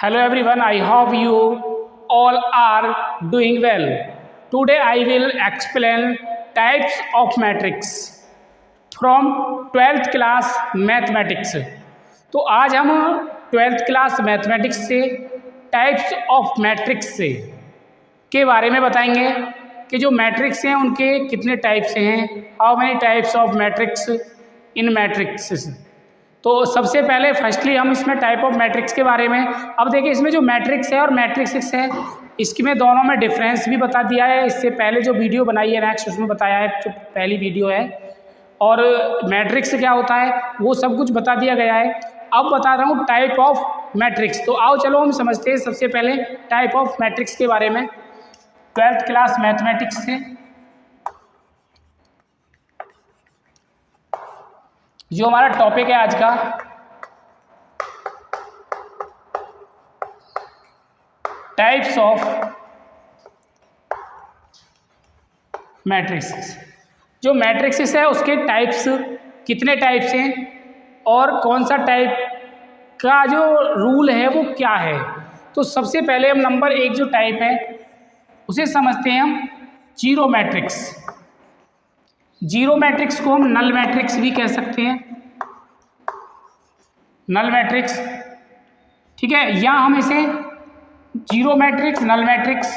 Hello everyone, I hope you all are doing well. Today I will explain types of matrix from 12th class mathematics. तो आज हम 12th class mathematics से types of matrix से के बारे में बताएंगे कि जो मैट्रिक्स हैं उनके कितने टाइप्स हैं, how many types of matrix in matrix. तो सबसे पहले फर्स्टली हम इसमें टाइप ऑफ मैट्रिक्स के बारे में, अब देखिए इसमें जो मैट्रिक्स है और मैट्रिक्स है इसमें दोनों में डिफरेंस भी बता दिया है। इससे पहले जो वीडियो बनाई है नेक्स्ट उसमें बताया है, जो पहली वीडियो है, और मैट्रिक्स क्या होता है वो सब कुछ बता दिया गया है। अब बता रहा हूँ टाइप ऑफ मैट्रिक्स। तो आओ चलो हम समझते हैं सबसे पहले टाइप ऑफ मैट्रिक्स के बारे में 12th क्लास मैथमेटिक्स से। जो हमारा टॉपिक है आज का, टाइप्स ऑफ मैट्रिक्स। जो मैट्रिक्स है उसके टाइप्स कितने टाइप्स हैं और कौन सा टाइप का जो रूल है वो क्या है। तो सबसे पहले हम नंबर एक जो टाइप है उसे समझते हैं हम जीरो मैट्रिक्स। जीरो मैट्रिक्स को हम नल मैट्रिक्स भी कह सकते हैं, नल मैट्रिक्स, ठीक है, या हम इसे जीरो मैट्रिक्स, नल मैट्रिक्स।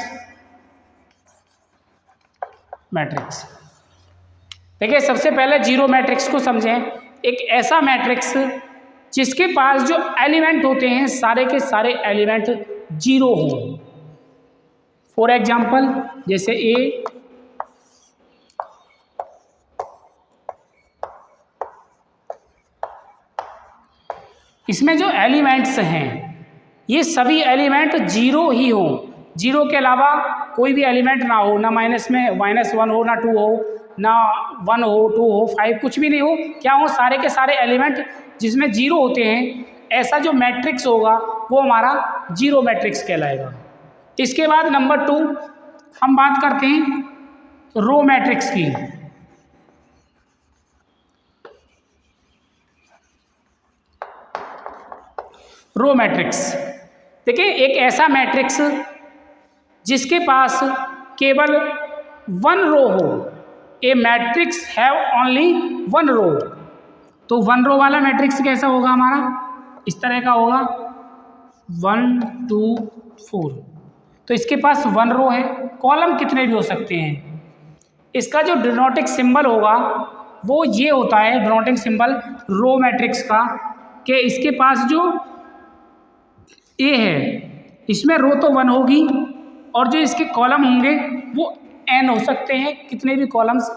देखिए सबसे पहले जीरो मैट्रिक्स को समझें। एक ऐसा मैट्रिक्स जिसके पास जो एलिमेंट होते हैं सारे के सारे एलिमेंट जीरो हों। फॉर एग्जाम्पल जैसे ए, इसमें जो एलिमेंट्स हैं ये सभी एलिमेंट जीरो ही हो, जीरो के अलावा कोई भी एलिमेंट ना हो, ना माइनस में -1 हो, ना 2 हो, ना 1 हो, 2 हो, 5 कुछ भी नहीं हो। क्या हो, सारे के सारे एलिमेंट जिसमें जीरो होते हैं, ऐसा जो मैट्रिक्स होगा वो हमारा जीरो मैट्रिक्स कहलाएगा। इसके बाद नंबर 2 हम बात करते हैं रो मैट्रिक्स की। रो मैट्रिक्स, देखिए एक ऐसा मैट्रिक्स जिसके पास केवल 1 रो हो। ए मैट्रिक्स हैव ओनली 1 रो। तो 1 रो वाला मैट्रिक्स कैसा होगा हमारा, इस तरह का होगा 1 2 4। तो इसके पास 1 रो है, कॉलम कितने भी हो सकते हैं। इसका जो डिनोटिंग सिंबल होगा वो ये होता है, डिनोटिंग सिंबल रो मैट्रिक्स का, कि इसके पास जो ए है इसमें रो तो 1 होगी और जो इसके कॉलम होंगे वो n हो सकते हैं, कितने भी कॉलम्स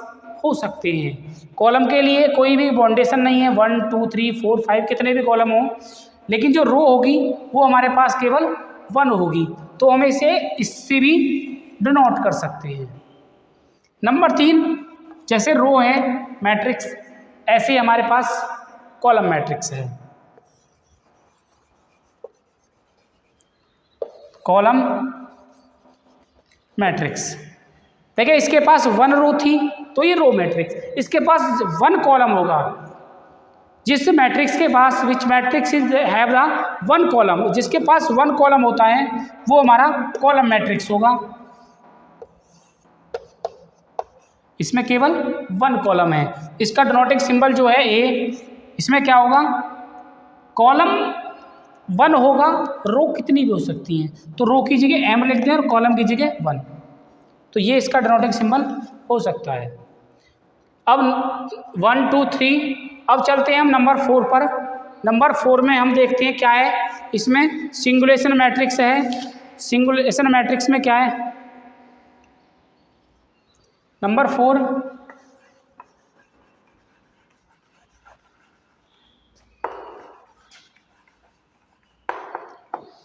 हो सकते हैं। कॉलम के लिए कोई भी बाउंडेशन नहीं है, 1 2 3 4 5 कितने भी कॉलम हो, लेकिन जो रो होगी वो हमारे पास केवल 1 होगी। तो हम इसे इससे भी डिनोट कर सकते हैं। नंबर 3, जैसे रो है मैट्रिक्स, ऐसे ही हमारे पास कॉलम मैट्रिक्स है। कॉलम मैट्रिक्स, देखिए इसके पास 1 रो थी तो ये रो मैट्रिक्स, इसके पास 1 कॉलम होगा। जिस मैट्रिक्स के पास, which matrix is have the 1 column, जिसके पास 1 कॉलम होता है वो हमारा कॉलम मैट्रिक्स होगा। इसमें केवल 1 कॉलम है, इसका डिनोटिंग सिंबल जो है ए, इसमें क्या होगा, कॉलम 1 होगा, रो कितनी भी हो सकती हैं, तो रो की जगह m लिख दें और कॉलम की जगह 1। तो ये इसका डिनोटिंग सिंबल हो सकता है। अब 1 2 3, अब चलते हैं हम नंबर 4 पर। नंबर 4 में हम देखते हैं क्या है, इसमें सिंगुलेशन मैट्रिक्स है। सिंगुलेशन मैट्रिक्स में क्या है, नंबर 4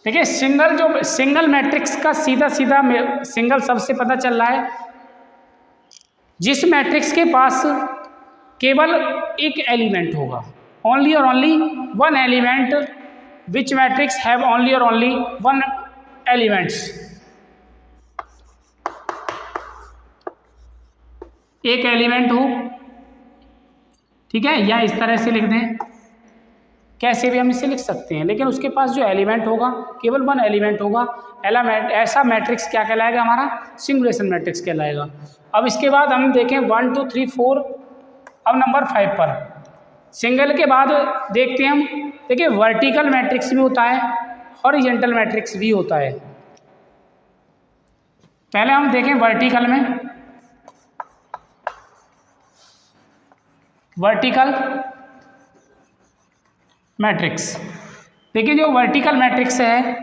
देखिए सिंगल मैट्रिक्स का सीधा सिंगल सबसे पता चल रहा है, जिस मैट्रिक्स के पास केवल एक एलिमेंट होगा, ओनली और only 1 element, which matrix have only और ओनली 1 एलिमेंट्स। एक एलिमेंट हो, ठीक है, या इस तरह से लिख दें कैसे भी हम इसे लिख सकते हैं, लेकिन उसके पास जो एलिमेंट होगा केवल वन एलिमेंट होगा, ऐसा मैट्रिक्स क्या कहलाएगा, हमारा सिंगुलेशन मैट्रिक्स कहलाएगा। अब इसके बाद हम देखें 1 2 3 4, अब नंबर 5 पर सिंगल के बाद देखते हैं हम, देखिए वर्टिकल मैट्रिक्स भी होता है, हॉरिजॉन्टल मैट्रिक्स भी होता है। पहले हम देखें वर्टिकल में, वर्टिकल मैट्रिक्स। देखिए जो वर्टिकल मैट्रिक्स है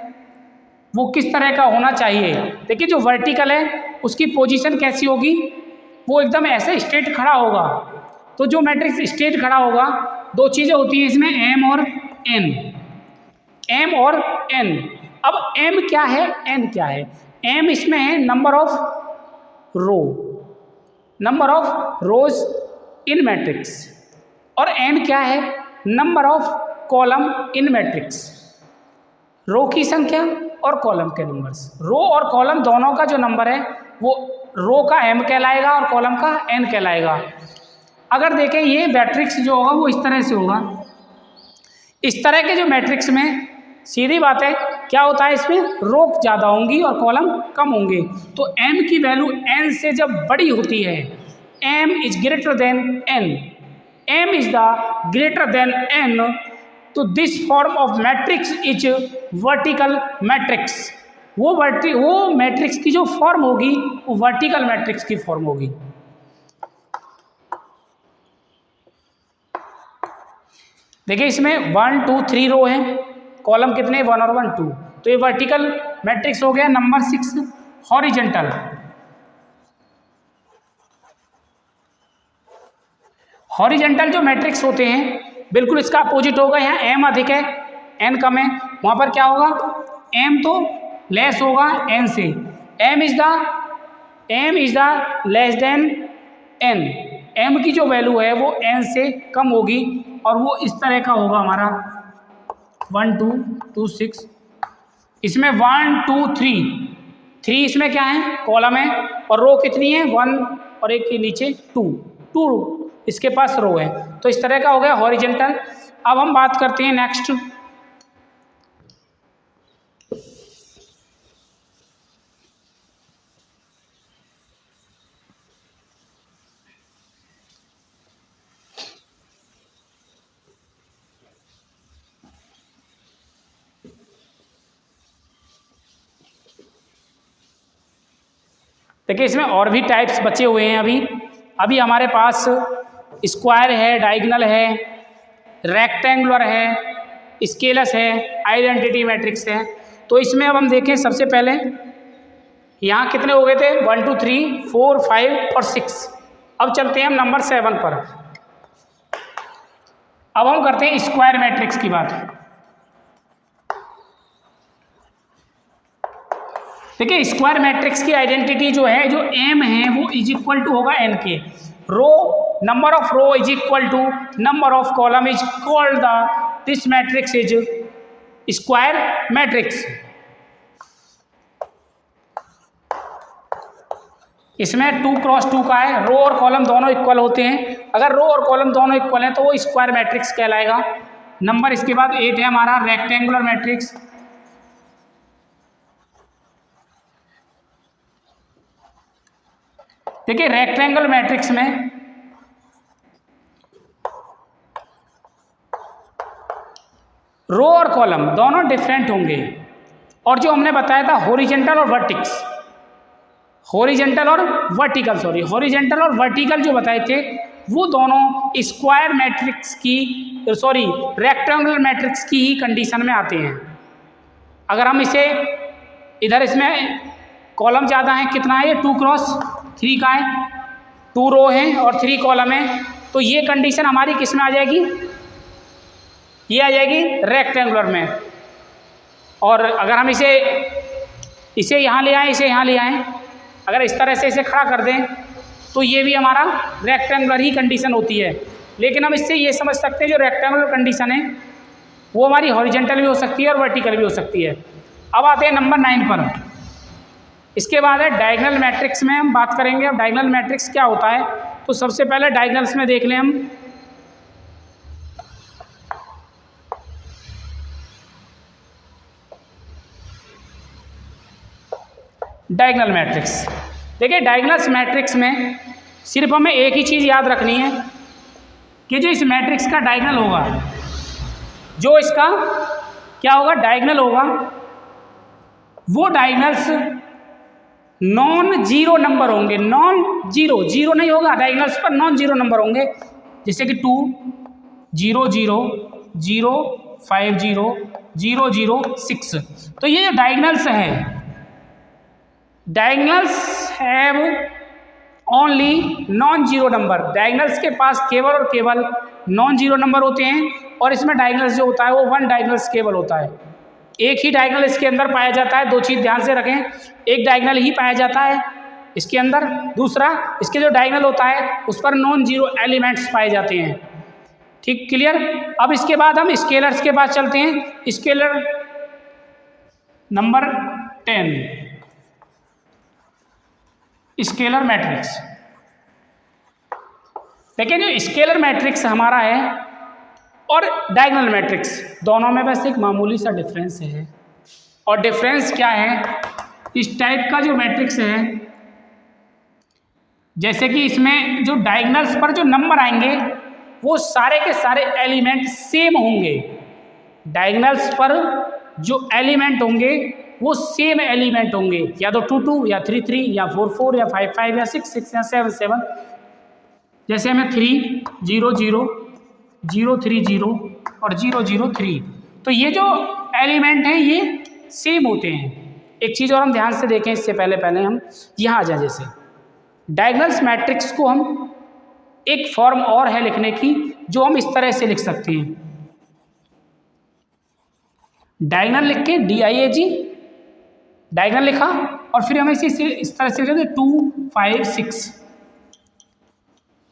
वो किस तरह का होना चाहिए। देखिए जो वर्टिकल है उसकी पोजीशन कैसी होगी, वो एकदम ऐसे स्ट्रेट खड़ा होगा। तो जो मैट्रिक्स स्ट्रेट खड़ा होगा, दो चीज़ें होती हैं इसमें, एम और एन, एम और एन। अब एम क्या है, एन क्या है। एम इसमें है number of row, number of rows in matrix, और एन क्या है, number of column in matrix. Row की संख्या और कॉलम के नंबर्स, रो और कॉलम दोनों का जो नंबर है वो रो का एम कहलाएगा और कॉलम का एन कहलाएगा। अगर देखें ये मैट्रिक्स जो होगा वो इस तरह से होगा। इस तरह के जो मैट्रिक्स में सीधी बात है क्या होता है, इसमें रो ज़्यादा होंगी और कॉलम कम होंगे। तो एम की वैल्यू एन से जब बड़ी होती है, M is greater than N, M is the greater than N, तो this form of matrix is vertical matrix. वो मैट्रिक्स की जो फॉर्म होगी वो वर्टिकल मैट्रिक्स की फॉर्म होगी। देखिए इसमें 1 2 3 रो है, कॉलम कितने 1 और 1 2, तो ये वर्टिकल मैट्रिक्स हो गया। Number 6 horizontal. हॉरिजॉन्टल जो मैट्रिक्स होते हैं बिल्कुल इसका अपोजिट होगा। यहाँ एम अधिक है, एन कम है, वहाँ पर क्या होगा, एम तो लेस होगा एन से, M is the less than N, M की जो वैल्यू है वो एन से कम होगी, और वो इस तरह का होगा हमारा 1 2 2 6। इसमें 1 2 3 इसमें क्या है, कॉलम है, और रो कितनी है 1 और एक के नीचे 2 इसके पास रो है। तो इस तरह का हो गया हॉरिजॉन्टल। अब हम बात करते हैं नेक्स्ट, देखिए इसमें और भी टाइप्स बचे हुए हैं। अभी हमारे पास स्क्वायर है, डायगोनल है, रेक्टेंगुलर है, स्केलस है, आइडेंटिटी मैट्रिक्स है। तो इसमें अब हम देखें, सबसे पहले यहाँ कितने हो गए थे 1 2 3 4 5 और 6। अब चलते हैं हम नंबर 7 पर। अब हम करते हैं स्क्वायर मैट्रिक्स की बात। देखिए स्क्वायर मैट्रिक्स की आइडेंटिटी जो है, जो एम है वो इज इक्वल टू होगा एन के, row number of row is equal to number of column is called the this matrix is square matrix. इसमें 2 क्रॉस 2 का है, रो और कॉलम दोनों इक्वल होते हैं। अगर रो और कॉलम दोनों इक्वल हैं तो वो स्क्वायर मैट्रिक्स कहलाएगा। नंबर इसके बाद 8 है हमारा रेक्टेंगुलर मैट्रिक्स। देखिए रेक्टेंगल मैट्रिक्स में रो और कॉलम दोनों डिफरेंट होंगे, और जो हमने बताया था हॉरिजॉन्टल और वर्टिकल जो बताए थे वो दोनों स्क्वायर मैट्रिक्स की रेक्टेंगुलर मैट्रिक्स की ही कंडीशन में आते हैं। अगर हम इसे इधर, इसमें कॉलम ज़्यादा है, कितना है ये 2 क्रॉस 3 का है, 2 रो है और 3 कॉलम है, तो ये कंडीशन हमारी किस में आ जाएगी, ये आ जाएगी रेक्टेंगुलर में। और अगर हम इसे यहाँ ले आएँ, इसे यहाँ ले आएँ, अगर इस तरह से इसे खड़ा कर दें तो ये भी हमारा रेक्टेंगुलर ही कंडीशन होती है। लेकिन हम इससे ये समझ सकते हैं जो रेक्टेंगुलर कंडीशन है वो हमारी हॉरिजॉन्टल भी हो सकती है और वर्टिकल भी हो सकती है। अब आते हैं नंबर 9 पर। इसके बाद है डायगोनल मैट्रिक्स में हम बात करेंगे। अब डायगोनल मैट्रिक्स क्या होता है, तो सबसे पहले डायगोनल्स में देख लें हम। Diagonal matrix. देखिए डायगोनल मैट्रिक्स में सिर्फ हमें एक ही चीज़ याद रखनी है कि जो इस मैट्रिक्स का डायगोनल होगा, जो इसका क्या होगा, डायगोनल होगा, वो डायगोनल्स नॉन जीरो नंबर होंगे। नॉन जीरो, जीरो नहीं होगा, डायगोनल्स पर नॉन जीरो नंबर होंगे, जैसे कि 2 0 0 0 5 0 0 0 6। तो ये जो डायगोनल्स हैं, diagonals have only non zero number. Diagonals के पास केवल और केवल नॉन जीरो नंबर होते हैं, और इसमें डायगोनल्स जो होता है वो वन डायगोनल्स केवल होता है। एक ही डायगोनल इसके अंदर पाया जाता है। दो चीज़ ध्यान से रखें, एक डायगोनल ही पाया जाता है इसके अंदर, दूसरा इसके जो डायगोनल होता है उस पर नॉन जीरो एलिमेंट्स पाए जाते हैं। ठीक, क्लियर। अब इसके बाद हम स्केलर्स के पास चलते हैं। Scalar number 10, scalar matrix. देखिए जो स्केलर मैट्रिक्स हमारा है और डायगोनल मैट्रिक्स, दोनों में बस एक मामूली सा डिफरेंस है। और डिफरेंस क्या है, इस टाइप का जो मैट्रिक्स है, जैसे कि इसमें जो डायगोनल्स पर जो नंबर आएंगे वो सारे के सारे एलिमेंट सेम होंगे। डायगोनल्स पर जो एलिमेंट होंगे वो सेम एलिमेंट होंगे, या तो 2 2 या 3 3 या 4 4 या 5 5 या 6 6 या 7 7। जैसे हमें 3 0 0 0 3 0 और 0 0 3, तो ये जो एलिमेंट हैं ये सेम होते हैं। एक चीज़ और हम ध्यान से देखें, इससे पहले हम यहाँ आ जाए। जैसे डायगोनल्स मैट्रिक्स को हम एक फॉर्म और है लिखने की, जो हम इस तरह से लिख सकते हैं। डायगोनल लिख के DIAG, डायगोनल लिखा, और फिर हमें इस तरह से लिखते 2 5 6,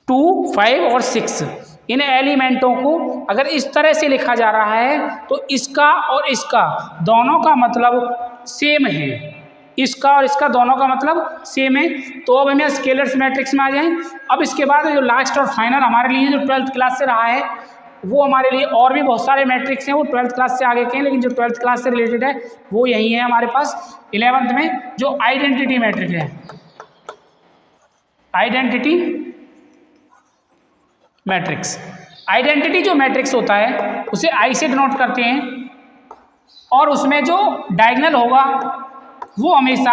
2 5 और 6। इन एलिमेंटों को अगर इस तरह से लिखा जा रहा है तो इसका और इसका दोनों का मतलब सेम है। इसका और इसका दोनों का मतलब सेम है। तो अब हम स्केलर्स मैट्रिक्स में आ जाएं। अब इसके बाद जो लास्ट और फाइनल हमारे लिए जो 12th क्लास से रहा है, वो हमारे लिए और भी बहुत सारे मैट्रिक्स हैं, वो 12th क्लास से आगे के हैं, लेकिन जो 12th क्लास से रिलेटेड है वो यही है हमारे पास 11th में, जो आइडेंटिटी मैट्रिक्स है। आइडेंटिटी मैट्रिक्स, आइडेंटिटी जो मैट्रिक्स होता है उसे I से डिनोट करते हैं, और उसमें जो डायगोनल होगा वो हमेशा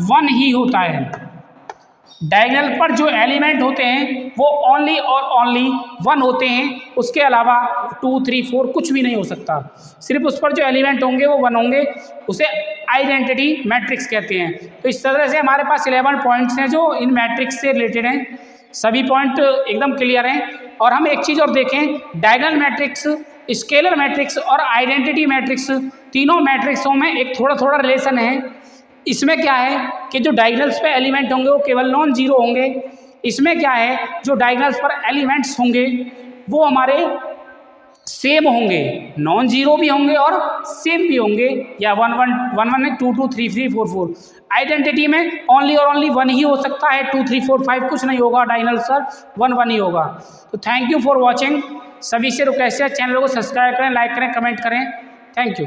1 ही होता है। डायगोनल पर जो एलिमेंट होते हैं वो ओनली और ओनली 1 होते हैं, उसके अलावा 2 3 4 कुछ भी नहीं हो सकता। सिर्फ उस पर जो एलिमेंट होंगे वो 1 होंगे, उसे आइडेंटिटी मैट्रिक्स कहते हैं। तो इस तरह से हमारे पास 11 पॉइंट्स हैं जो इन मैट्रिक्स से रिलेटेड हैं। सभी पॉइंट एकदम क्लियर हैं। और हम एक चीज़ और देखें, डायगोनल मैट्रिक्स, स्केलर मैट्रिक्स और आइडेंटिटी मैट्रिक्स, तीनों मैट्रिक्सों में एक थोड़ा थोड़ा रिलेशन है। इसमें क्या है कि जो डायगोनल्स पे एलिमेंट होंगे वो केवल नॉन जीरो होंगे। इसमें क्या है, जो डायगोनल्स पर एलिमेंट्स होंगे वो हमारे सेम होंगे, नॉन जीरो भी होंगे और सेम भी होंगे, या 1 1 1 1 2 2 3 3 4 4। आइडेंटिटी में ओनली और ओनली 1 ही हो सकता है, 2 3 4 5 कुछ नहीं होगा। डायगोनल्स पर 1 1 ही होगा। तो थैंक यू फॉर वॉचिंग। सभी से रिक्वेस्ट है, चैनल को सब्सक्राइब करें, लाइक करें, कमेंट करें। Thank you.